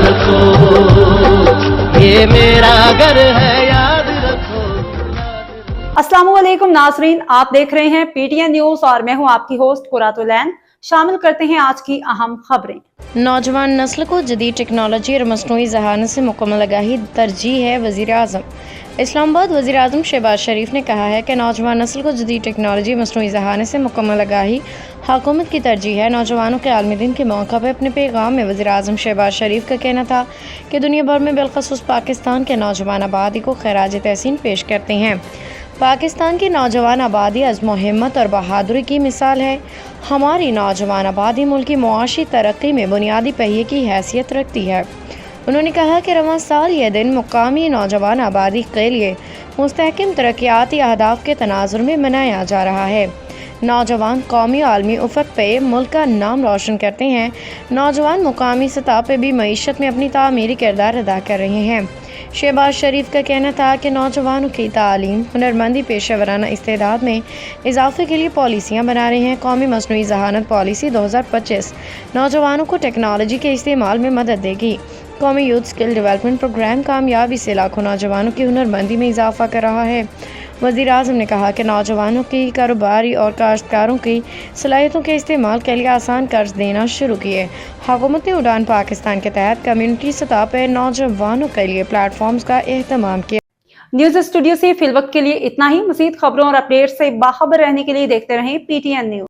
رکھو، یہ میرا گھر ہے یاد رکھو۔ السلام علیکم ناظرین، آپ دیکھ رہے ہیں پی ٹی این نیوز اور میں ہوں آپ کی ہوسٹ قرۃ العین۔ شامل کرتے ہیں آج کی اہم خبریں۔ نوجوان نسل کو جدید ٹیکنالوجی اور مصنوعی ذہانت سے مکمل آگاہی ترجیح ہے۔ وزیر اعظم اسلام آباد وزیر اعظم شہباز شریف نے کہا ہے کہ نوجوان نسل کو جدید ٹیکنالوجی اور مصنوعی ذہانت سے مکمل آگاہی حکومت کی ترجیح ہے۔ نوجوانوں کے عالمی دن کے موقع پر اپنے پیغام میں وزیر اعظم شہباز شریف کا کہنا تھا کہ دنیا بھر میں بالخصوص پاکستان کے نوجوان آبادی کو خراج تحسین پیش کرتے ہیں۔ پاکستان کی نوجوان آبادی عزم و ہمت اور بہادری کی مثال ہے۔ ہماری نوجوان آبادی ملک کی معاشی ترقی میں بنیادی پہیے کی حیثیت رکھتی ہے۔ انہوں نے کہا کہ رواں سال یہ دن مقامی نوجوان آبادی کے لیے مستحکم ترقیاتی اہداف کے تناظر میں منایا جا رہا ہے۔ نوجوان قومی اور عالمی افق پہ ملک کا نام روشن کرتے ہیں۔ نوجوان مقامی سطح پہ بھی معیشت میں اپنی تعمیری کردار ادا کر رہے ہیں۔ شہباز شریف کا کہنا تھا کہ نوجوانوں کی تعلیم، ہنرمندی، پیشہ ورانہ استعداد میں اضافے کے لیے پالیسیاں بنا رہے ہیں۔ قومی مصنوعی ذہانت پالیسی 2025 نوجوانوں کو ٹیکنالوجی کے استعمال میں مدد دے گی۔ قومی یوتھ اسکل ڈیولپمنٹ پروگرام کامیابی سے لاکھوں نوجوانوں کی ہنرمندی میں اضافہ کر رہا ہے۔ وزیر اعظم نے کہا کہ نوجوانوں کی کاروباری اور کاشتکاروں کی صلاحیتوں کے استعمال کے لیے آسان قرض دینا شروع کیے۔ حکومت نے اڑان پاکستان کے تحت کمیونٹی سطح پر نوجوانوں کے لیے پلیٹ فارمز کا اہتمام کیا۔ نیوز اسٹوڈیو سے فی الوقت کے لیے اتنا ہی۔ مزید خبروں اور اپڈیٹ سے باخبر رہنے کے لیے دیکھتے رہیں پی ٹی این نیوز۔